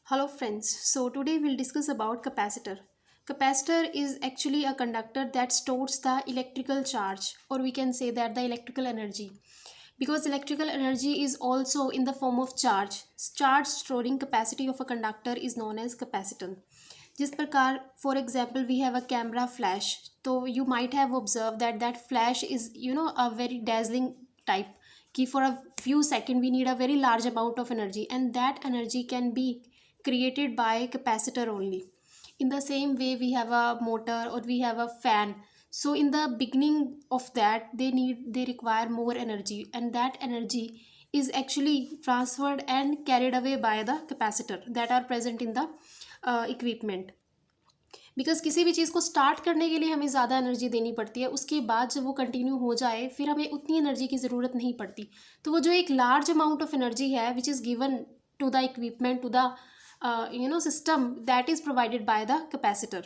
Hello friends. So today we'll discuss about capacitor. Capacitor is actually a conductor that stores the electrical charge, or we can say that the electrical energy. Because electrical energy is also in the form of charge. Charge storing capacity of a conductor is known as capacitance. जिस प्रकार for example we have a camera flash, तो you might have observed that that flash is a very dazzling type कि for a few seconds we need a very large amount of energy, and that energy can be created by capacitor only. In the same way we have a motor or we have a fan, so in the beginning of that they require more energy, and that energy is actually transferred and carried away by the capacitor that are present in the equipment. Because किसी भी चीज़ को start करने के लिए हमें ज़्यादा energy देनी पड़ती है, उसके बाद जब वो कंटिन्यू हो जाए फिर हमें उतनी एनर्जी की ज़रूरत नहीं पड़ती. तो वो जो एक लार्ज अमाउंट ऑफ एनर्जी है which is given to the equipment to the system, that is provided by the capacitor.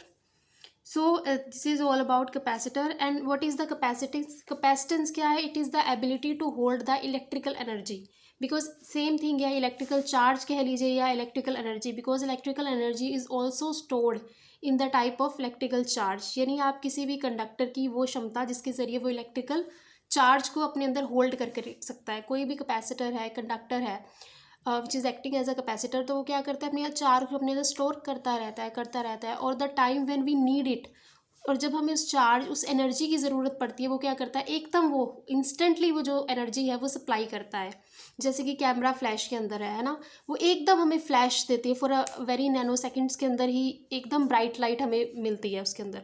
So this is all about capacitor. And what is the capacitance क्या है? It is the ability to hold the electrical energy. Because same thing है, electrical charge कह लीजिए या electrical energy, because electrical energy is also stored in the type of electrical charge. यानी आप किसी भी कंडक्टर की वो क्षमता जिसके ज़रिए वो इलेक्ट्रिकल चार्ज को अपने अंदर होल्ड करके रख सकता है. कोई भी कैपेसिटर है, कंडक्टर है which is acting as a capacitor, तो वो क्या करता है, अपने चार्ज को अपने अंदर स्टोर करता रहता है और the time when we need it, और जब हमें उस चार्ज उस एनर्जी की ज़रूरत पड़ती है वो क्या करता है, एकदम वो इंस्टेंटली वो जो एनर्जी है वो सप्लाई करता है. जैसे कि कैमरा फ्लैश के अंदर है ना, वो एकदम हमें फ्लैश देती है for a very nano seconds के अंदर ही एकदम ब्राइट लाइट हमें मिलती है उसके अंदर.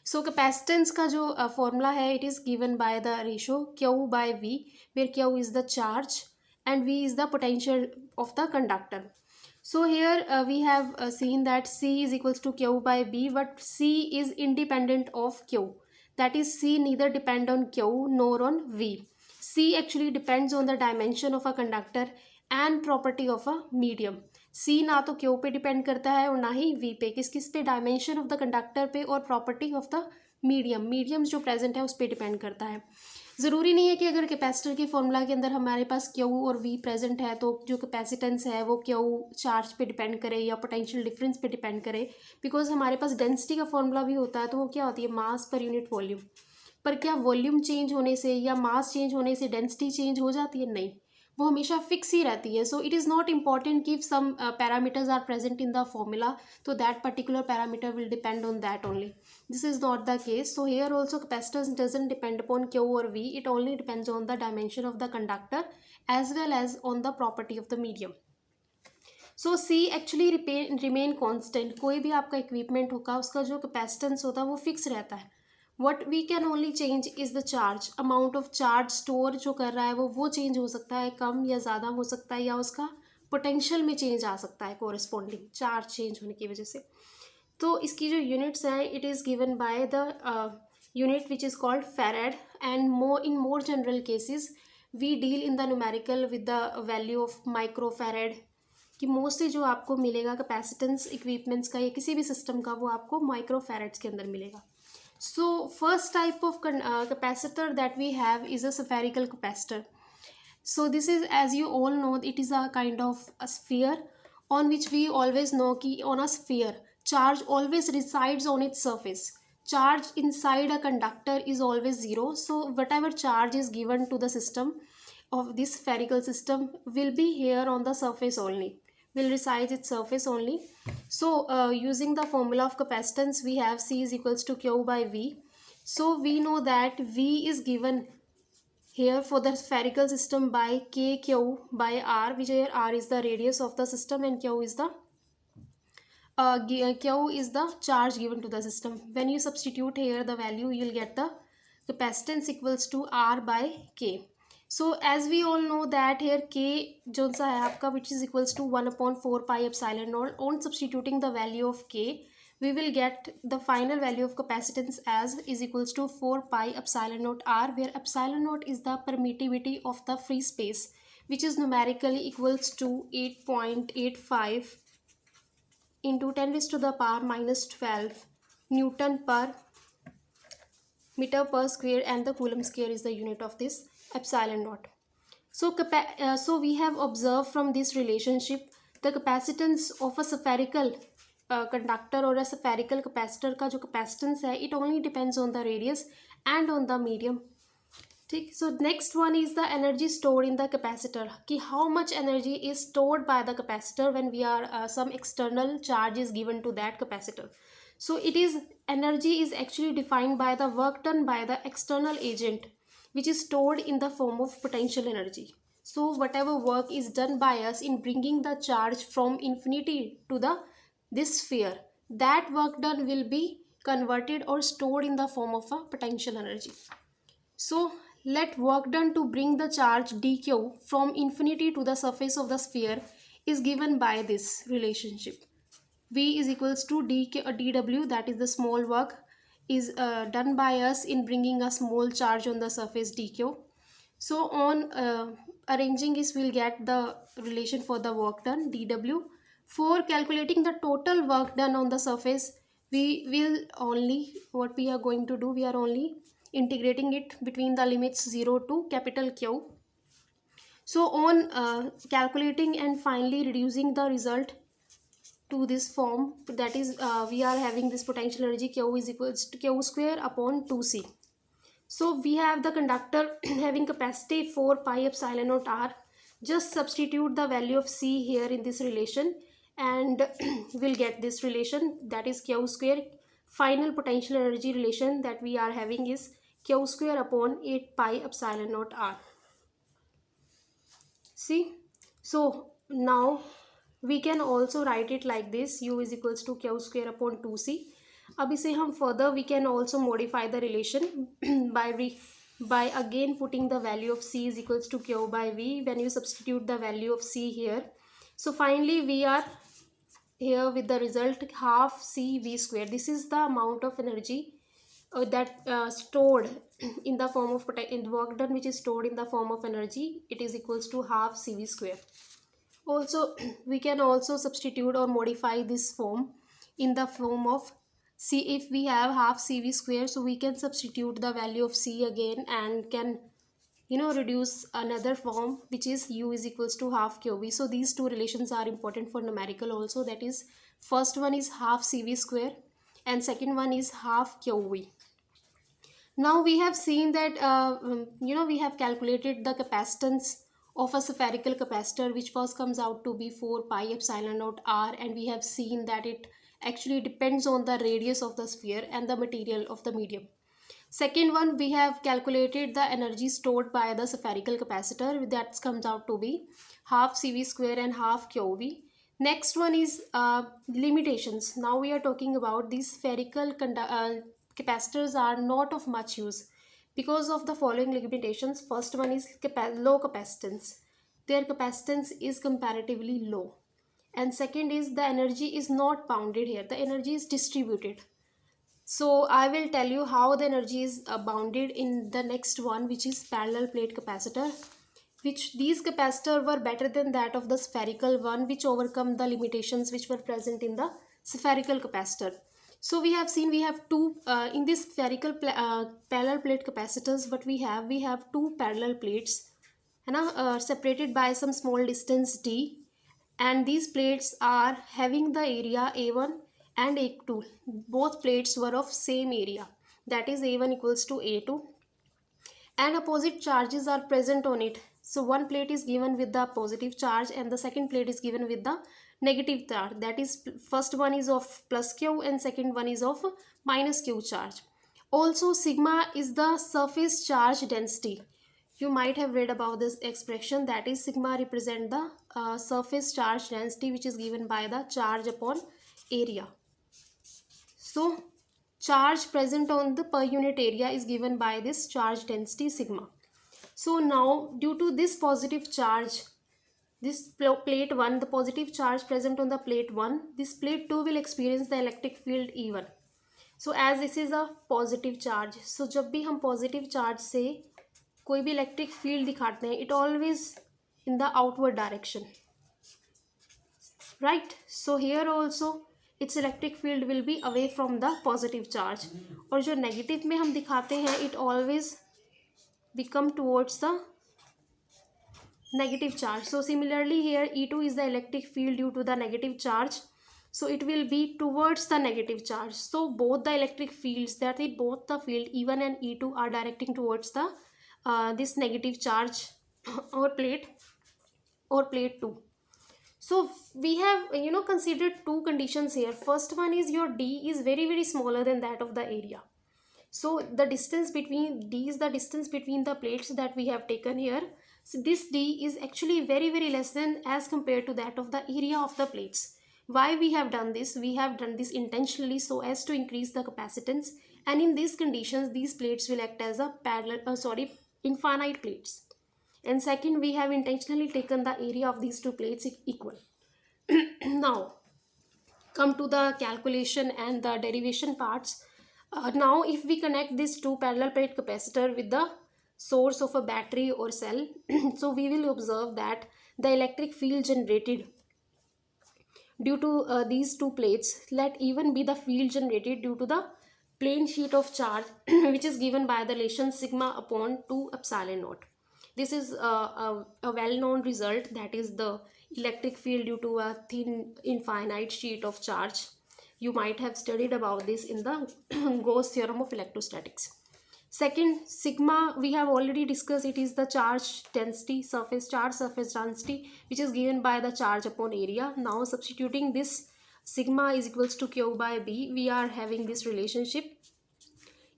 सो कैपेसिटेंस का जो फॉर्मूला है, it is given by the ratio Q by V, where Q is the charge and V is the potential of the conductor. So here we have seen that C is equals to Q by B, but C is independent of Q. That is, C neither depend on Q nor on V. C actually depends on the dimension of a conductor and property of a medium. C ना तो Q पे depend करता है और ना ही V पे. किस किस पे? डायमेंशन ऑफ द कंडक्टर पे और प्रॉपर्टी ऑफ द मीडियम जो प्रेजेंट है उस पर डिपेंड करता है. ज़रूरी नहीं है कि अगर कैपेसिटर के फॉर्मूला के अंदर हमारे पास Q और V प्रेजेंट है तो जो कैपेसिटेंस है वो Q चार्ज पे डिपेंड करे या पोटेंशियल डिफरेंस पे डिपेंड करे. बिकॉज हमारे पास डेंसिटी का फॉर्मूला भी होता है, तो वो क्या होती है, मास पर यूनिट वॉल्यूम. पर क्या वॉल्यूम चेंज होने से या मास चेंज होने से डेंसिटी चेंज हो जाती है? नहीं, वो हमेशा फिक्स ही रहती है. So it is not important कि some parameters are present in the formula, तो that particular parameter will depend on that only. This is not the case. So here also capacitance doesn't depend upon Q or V. It only depends on the dimension of the conductor as well as on the property of the medium. So C actually remain constant. कोई भी आपका equipment होगा उसका जो capacitance होता है वो fix रहता है. What we can only change is the charge. Amount of charge store जो कर रहा है वो change हो सकता है, कम या ज़्यादा हो सकता है, या उसका potential में change आ सकता है corresponding charge change होने की वजह से. तो इसकी जो यूनिट्स हैं, it is given by the unit which is called farad. And more general cases we deal in the numerical with the value of micro farad. कि मोस्टली जो आपको मिलेगा कैपेसिटेंस इक्विपमेंट्स का या किसी भी सिस्टम का वो आपको माइक्रो फैराड्स के अंदर मिलेगा. So first type of capacitor that we have is a spherical capacitor. So this is, as you all know, it is a kind of a sphere on which we always know कि on a sphere charge always resides on its surface. Charge inside a conductor is always zero. So whatever charge is given to the system of this spherical system will be here on the surface only, will reside its surface only. So using the formula of capacitance we have C is equals to Q by V. So we know that V is given here for the spherical system by KQ by R, which here R is the radius of the system and Q is the charge given to the system. When you substitute here the value, you will get the capacitance equals to R by K. So as we all know that here K जो सा है आपका which is equals to 1/4 pi epsilon naught. On substituting the value of K, we will get the final value of capacitance as is equals to 4 pi epsilon naught R, where epsilon naught is the permittivity of the free space, which is numerically equals to 8.85 into 10 raised to the power minus 12 Newton per meter per square, and the coulomb square is the unit of this epsilon naught. So we have observed from this relationship the capacitance of a spherical conductor और a spherical capacitor का जो capacitance है, it only depends on the radius and on the medium. ठीक. So next one is the energy stored in the capacitor, कि how much energy is stored by the capacitor when we are some external charge is given to that capacitor. So it is energy is actually defined by the work done by the external agent, which is stored in the form of potential energy. So whatever work is done by us in bringing the charge from infinity to the this sphere, that work done will be converted or stored in the form of a potential energy. So let work done to bring the charge dq from infinity to the surface of the sphere is given by this relationship. V is equals to dw, that is the small work is done by us in bringing a small charge on the surface dq. So on arranging this, we'll get the relation for the work done dw. For calculating the total work done on the surface, we will only, what we are going to do, we are only integrating it between the limits 0 to capital Q. So on calculating and finally reducing the result to this form, that is we are having this potential energy Q is equals to Q square upon 2c. So we have the conductor having capacity 4 pi epsilon naught r. Just substitute the value of c here in this relation and we'll get this relation, that is Q square. Final potential energy relation that we are having is Q square upon 8 pi epsilon naught r. See, so now we can also write it like this, u is equals to Q square upon 2c. अब इसे हम further we can also modify the relation by again putting the value of c is equals to Q by v when you substitute the value of c here. So finally we are here with the result half c v square. This is the amount of energy that stored in the form of in work done which is stored in the form of energy. It is equals to half cv square. Also we can also substitute or modify this form in the form of c. If we have half cv square, so we can substitute the value of c again and can reduce another form which is u is equals to half qv. So these two relations are important for numerical also, that is first one is half cv square and second one is half qv. Now we have seen that we have calculated the capacitance of a spherical capacitor, which first comes out to be 4 pi epsilon naught r, and we have seen that it actually depends on the radius of the sphere and the material of the medium. Second one, we have calculated the energy stored by the spherical capacitor, that comes out to be half cv square and half qv. Next one is limitations. Now we are talking about these spherical capacitors are not of much use because of the following limitations. First one is low capacitance. Their capacitance is comparatively low. And second is the energy is not bounded here. The energy is distributed. So I will tell you how the energy is bounded in the next one, which is parallel plate capacitor, which these capacitors were better than that of the spherical one, which overcome the limitations which were present in the spherical capacitor. So we have seen we have two in this spherical parallel plate capacitors. What we have two parallel plates separated by some small distance d, and these plates are having the area a1 and a2. Both plates were of same area, that is a1 equals to a2, and opposite charges are present on it. So one plate is given with the positive charge and the second plate is given with the negative charge, that is first one is of plus q and second one is of minus q charge. Also sigma is the surface charge density. You might have read about this expression, that is sigma represent the surface charge density, which is given by the charge upon area. So charge present on the per unit area is given by this charge density sigma. So now due to this positive charge, this plate 1, the positive charge present on the plate 1, this plate 2 will experience the electric field E1. So as this is a positive charge, so जब भी हम positive charge से कोई भी electric field दिखाते हैं, it always in the outward direction, right? So here also its electric field will be away from the positive charge, और जो negative में हम दिखाते हैं, it always become towards the negative charge. So similarly here E2 is the electric field due to the negative charge, so it will be towards the negative charge. So both the electric fields, that is both the field E1 and E2 are directing towards the this negative charge or plate 2. So we have considered two conditions here. First one is your D is very smaller than that of the area. So the distance between D is the distance between the plates that we have taken here. So this D is actually very less than as compared to that of the area of the plates. Why we have done this? We have done this intentionally so as to increase the capacitance, and in these conditions these plates will act as a infinite plates. And second, we have intentionally taken the area of these two plates equal. Now come to the calculation and the derivation parts. Now if we connect this two parallel plate capacitor with the source of a battery or cell, so we will observe that the electric field generated due to these two plates, let even be the field generated due to the plane sheet of charge which is given by the relation sigma upon 2 epsilon naught. This is a well-known result, that is the electric field due to a thin infinite sheet of charge. You might have studied about this in the Gauss theorem of electrostatics. Second, sigma we have already discussed, it is the charge density, surface density, which is given by the charge upon area. Now substituting this sigma is equals to Q by B, we are having this relationship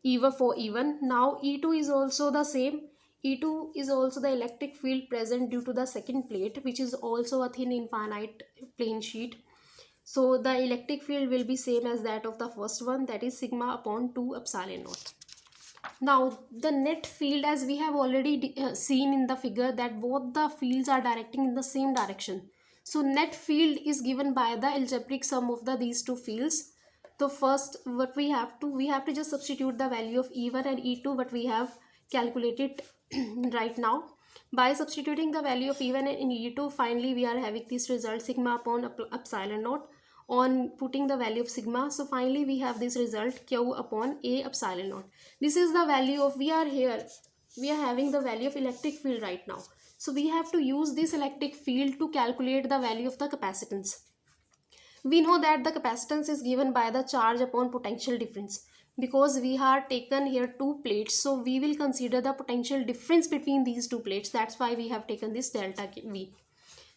E1 for E1. Now E2 is also the same. E2 is also the electric field present due to the second plate, which is also a thin infinite plane sheet. So the electric field will be same as that of the first one, that is sigma upon 2 epsilon naught. Now the net field, as we have already seen in the figure, that both the fields are directing in the same direction. So net field is given by the algebraic sum of these two fields. So first what we have to just substitute the value of E1 and E2 what we have calculated right now. By substituting the value of E1 and E2, finally we are having this result sigma upon epsilon naught. On putting the value of sigma, so finally we have this result Q upon A epsilon naught. This is the value of, we are having the value of electric field right now. So we have to use this electric field to calculate the value of the capacitance. We know that the capacitance is given by the charge upon potential difference. Because we have taken here two plates, so we will consider the potential difference between these two plates. That's why we have taken this delta V.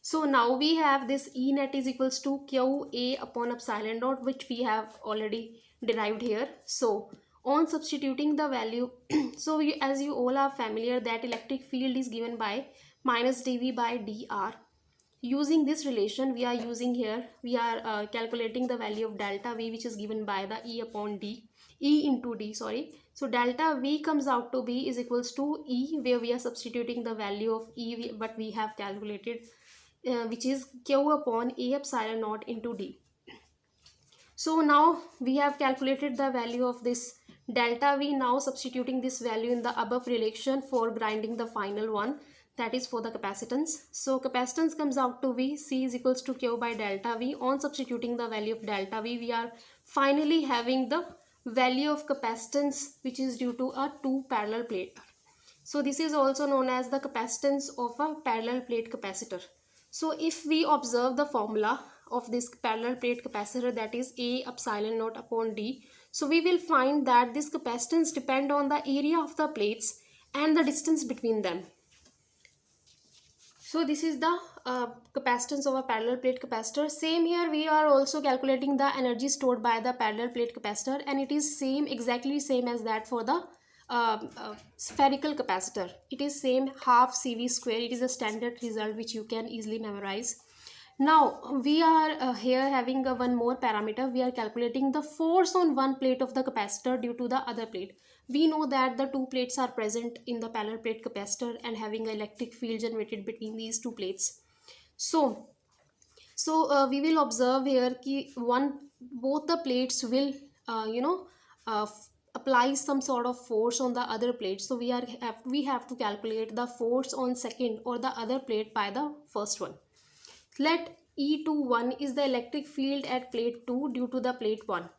So now we have this E net is equals to Q A upon epsilon naught, which we have already derived here. So on substituting the value, so as you all are familiar that electric field is given by minus dV by dr. Using this relation we are calculating the value of delta V, which is given by the E into D, sorry. So delta V comes out to be is equals to E, where we are substituting the value of E but we have calculated, which is Q upon A epsilon naught into D. So now we have calculated the value of this delta V. Now substituting this value in the above relation for grinding the final one, that is for the capacitance. So capacitance comes out to be C is equals to Q by delta V. On substituting the value of delta V, we are finally having the value of capacitance which is due to a two parallel plate. So this is also known as the capacitance of a parallel plate capacitor. So if we observe the formula of this parallel plate capacitor, that is A epsilon naught upon D, so we will find that this capacitance depend on the area of the plates and the distance between them. So this is the capacitance of a parallel plate capacitor. Same here, we are also calculating the energy stored by the parallel plate capacitor, and it is exactly same as that for the spherical capacitor. It is same half CV square. It is a standard result which you can easily memorize. Now we are here having one more parameter. We are calculating the force on one plate of the capacitor due to the other plate. We know that the two plates are present in the parallel plate capacitor and having an electric field generated between these two plates. So we will observe here कि both the plates will apply some sort of force on the other plate. So we have to calculate the force on second or the other plate by the first one. Let E21 is the electric field at plate 2 due to the plate 1,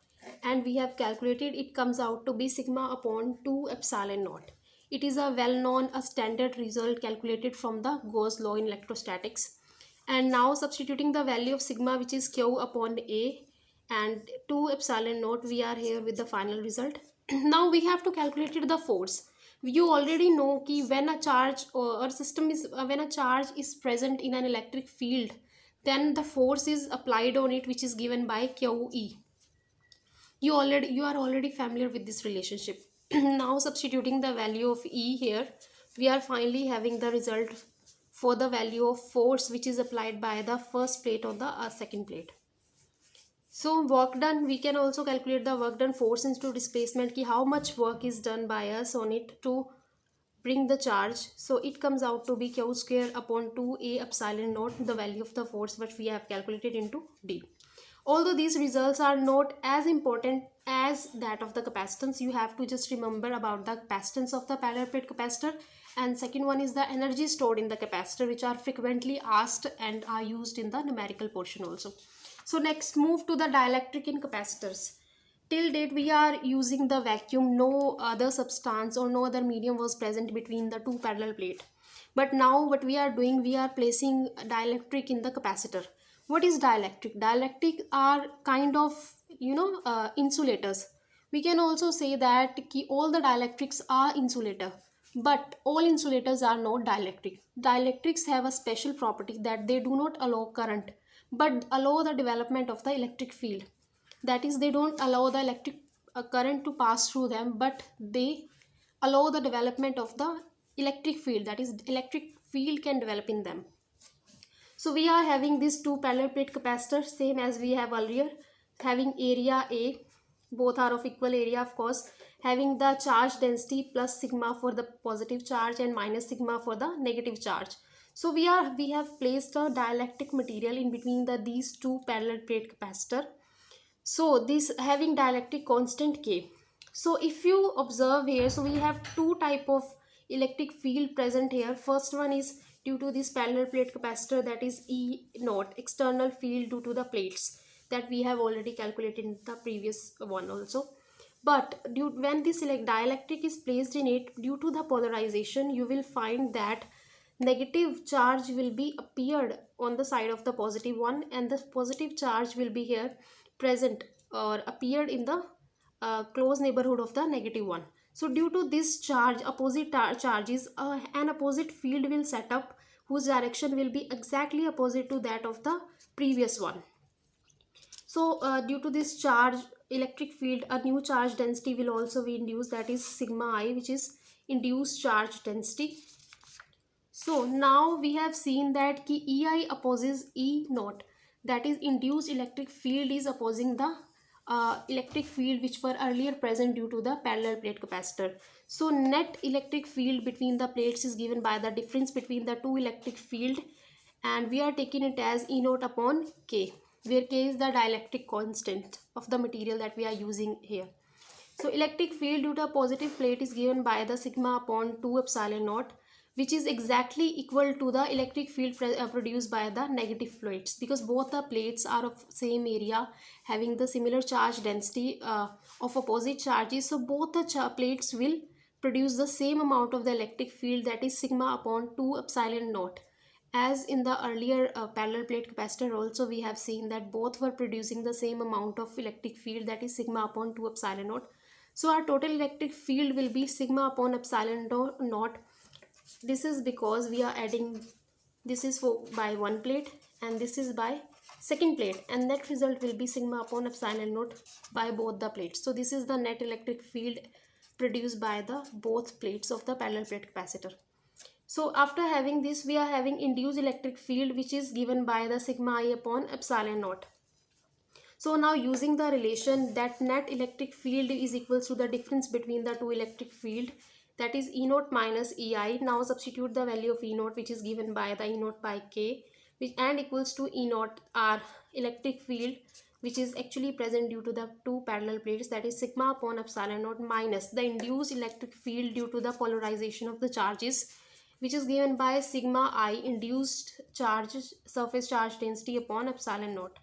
and we have calculated it comes out to be sigma upon 2 epsilon naught. It is a well-known, a standard result calculated from the Gauss law in electrostatics. And now substituting the value of sigma, which is Q upon A, and 2 epsilon naught, we are here with the final result. Now we have to calculate the force. You already know कि when a charge or system is when a charge is present in an electric field, then the force is applied on it, which is given by QE. You are already familiar with this relationship. Now substituting the value of E here, we are finally having the result for the value of force which is applied by the first plate on the second plate. So work done, we can also calculate the work done, force into displacement, ki how much work is done by us on it to bring the charge. So it comes out to be Q square upon 2A epsilon naught, the value of the force which we have calculated into D. Although these results are not as important as that of the capacitance, you have to just remember about the capacitance of the parallel plate capacitor, and second one is the energy stored in the capacitor, which are frequently asked and are used in the numerical portion also. So next, move to the dielectric in capacitors. Till date we are using the vacuum, no other substance or no other medium was present between the two parallel plate. But now what we are doing, we are placing dielectric in the capacitor. What is dielectric? Dielectric are kind of insulators. We can also say that all the dielectrics are insulator, but all insulators are not dielectric. Dielectrics have a special property that they do not allow current but allow the development of the electric field. That is, they don't allow the electric current to pass through them, but they allow the development of the electric field. That is, electric field can develop in them. So we are having these two parallel plate capacitors, same as we have earlier, having area A, both are of equal area of course, having the charge density plus sigma for the positive charge and minus sigma for the negative charge. So we have placed a dielectric material in between these two parallel plate capacitor. So this having dielectric constant K. So if you observe here, so we have two type of electric field present here. First one is due to this parallel plate capacitor, that is E naught, external field due to the plates, that we have already calculated in the previous one also. But when this dielectric is placed in it, due to the polarization, you will find that negative charge will be appeared on the side of the positive one, and the positive charge will be here present or appeared in the close neighborhood of the negative one. So due to this charge, opposite charges, an opposite field will set up whose direction will be exactly opposite to that of the previous one. So due to this charge electric field, a new charge density will also be induced, that is sigma I, which is induced charge density. So now we have seen that EI opposes E naught, that is induced electric field is opposing the electric field which were earlier present due to the parallel plate capacitor. So net electric field between the plates is given by the difference between the two electric field, and we are taking it as E naught upon K, where K is the dielectric constant of the material that we are using here. So electric field due to a positive plate is given by the sigma upon 2 epsilon naught, which is exactly equal to the electric field produced by the negative plates, because both the plates are of same area having the similar charge density of opposite charges. So both the plates will produce the same amount of the electric field, that is sigma upon 2 epsilon naught. As in the earlier parallel plate capacitor also, we have seen that both were producing the same amount of electric field, that is sigma upon 2 epsilon naught. So our total electric field will be sigma upon epsilon naught. This is because we are adding, this is by one plate and this is by second plate, and net result will be sigma upon epsilon naught by both the plates. So this is the net electric field produced by the both plates of the parallel plate capacitor. So after having this, we are having induced electric field, which is given by the sigma I upon epsilon naught. So now using the relation that net electric field is equals to the difference between the two electric field, that is E naught minus EI. Now substitute the value of E naught, which is given by the E naught by K, which and equals to E naught, our electric field which is actually present due to the two parallel plates, that is sigma upon epsilon naught minus the induced electric field due to the polarization of the charges, which is given by sigma I, induced charge surface charge density upon epsilon naught.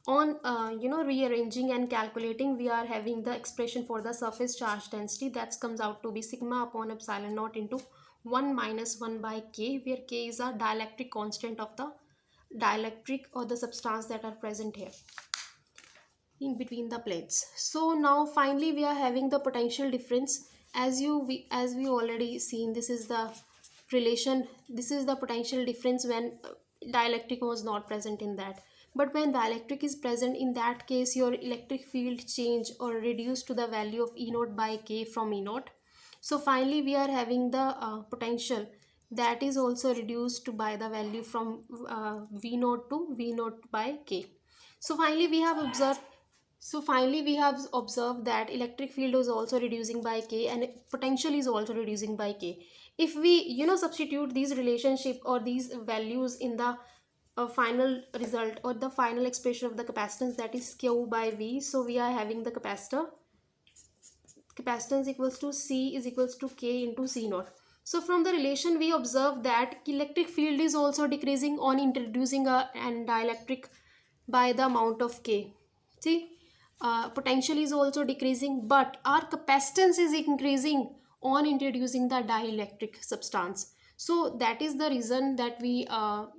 On rearranging and calculating, we are having the expression for the surface charge density that comes out to be sigma upon epsilon naught into 1 minus 1 by k, where k is a dielectric constant of the dielectric or the substance that are present here in between the plates. So now finally we are having the potential difference. As we already seen, this is the relation, this is the potential difference when dielectric was not present in that. But when dielectric is present, in that case your electric field change or reduce to the value of E naught by k from E naught. So finally we are having the potential that is also reduced by the value from V naught to V naught by k. So finally we have observed that electric field is also reducing by k and potential is also reducing by k. If we substitute these relationship or these values in the final result or the final expression of the capacitance, that is q by v, so we are having the capacitance equals to C is equals to K into C naught. So from the relation we observe that electric field is also decreasing on introducing an dielectric by the amount of K. See, potential is also decreasing, but our capacitance is increasing on introducing the dielectric substance. So that is the reason that we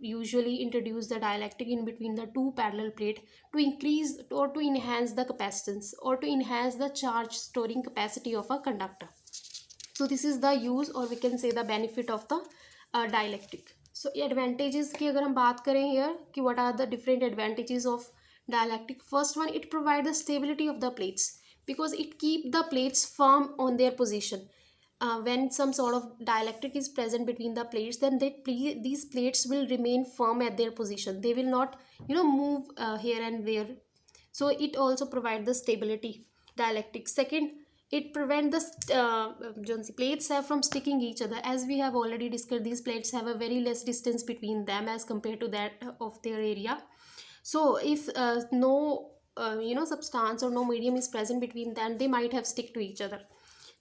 usually introduce the dielectric in between the two parallel plate to increase or to enhance the capacitance or to enhance the charge storing capacity of a conductor. So this is the use or we can say the benefit of the dielectric. So advantages की अगर हम बात करें here कि what are the different advantages of dielectric. First one, it provides the stability of the plates because it keep the plates firm on their position. When some sort of dielectric is present between the plates, then these plates will remain firm at their position. They will not move here and there. So it also provides the stability, dielectric. Second, it prevents the plates have from sticking each other. As we have already discussed, these plates have a very less distance between them as compared to that of their area. So if no substance or no medium is present between them, they might have stick to each other.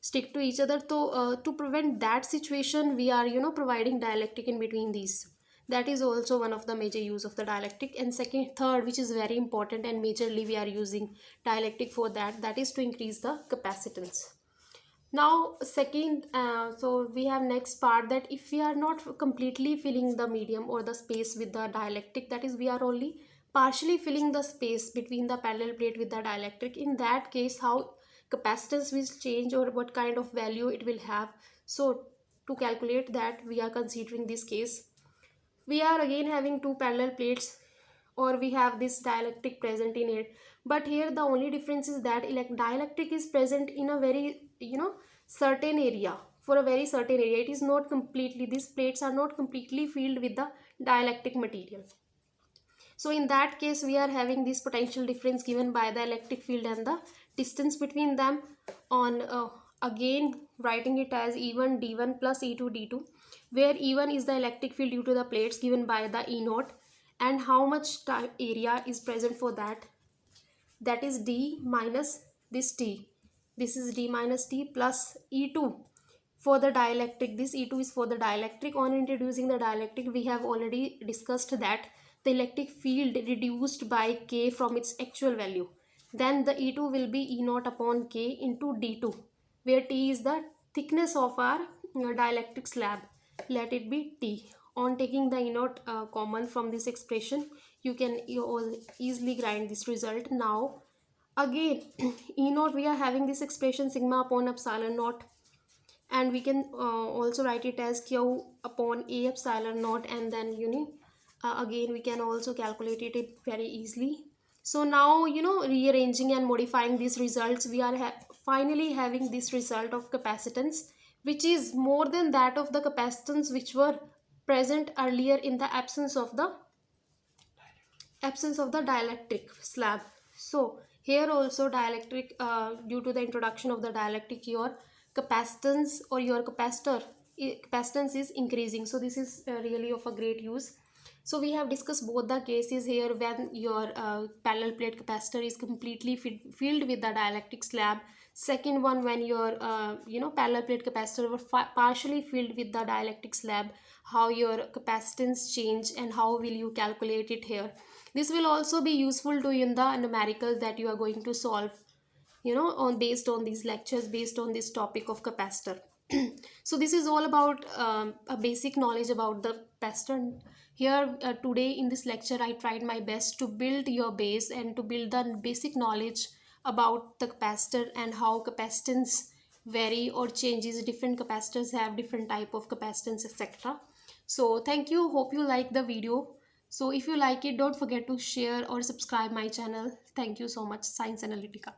So to prevent that situation, we are providing dielectric in between these. That is also one of the major use of the dielectric. And third, which is very important and majorly we are using dielectric for that is to increase the capacitance. Now second, so we have next part that if we are not completely filling the medium or the space with the dielectric, that is we are only partially filling the space between the parallel plate with the dielectric, in that case how capacitance will change or what kind of value it will have. So to calculate that, we are considering this case. We are again having two parallel plates or we have this dielectric present in it, but here the only difference is that dielectric is present in a very certain area, for a very certain area. It is not completely, these plates are not completely filled with the dielectric material. So in that case we are having this potential difference given by the electric field and the distance between them on again writing it as E1 D1 plus E2 D2, where E1 is the electric field due to the plates given by the E naught and how much area is present for that, that is D minus this T. This is D minus T plus E2 for the dielectric. This E2 is for the dielectric. On introducing the dielectric, we have already discussed that the electric field reduced by K from its actual value. Then the E2 will be E naught upon K into D2, where T is the thickness of our dielectric slab. Let it be T. On taking the E naught common from this expression, you can easily grind this result. Now again E naught, we are having this expression sigma upon epsilon naught, and we can also write it as Q upon A epsilon naught, and then again we can also calculate it very easily. So now rearranging and modifying these results, we are finally having this result of capacitance which is more than that of the capacitance which were present earlier in the absence of the dielectric slab. So here also dielectric, due to the introduction of the dielectric, your capacitance or your capacitance is increasing. So this is really of a great use. So we have discussed both the cases here when your parallel plate capacitor is completely filled with the dielectric slab. Second one, when your parallel plate capacitor were partially filled with the dielectric slab, how your capacitance change and how will you calculate it here. This will also be useful to you in the numericals that you are going to solve, on based on these lectures, based on this topic of capacitor. So this is all about a basic knowledge about the capacitor. Here today in this lecture I tried my best to build your base and to build the basic knowledge about the capacitor and how capacitance vary or changes. Different capacitors have different type of capacitance, etc. So thank you, hope you like the video. So if you like it, don't forget to share or subscribe my channel. Thank you so much. Science Analytica.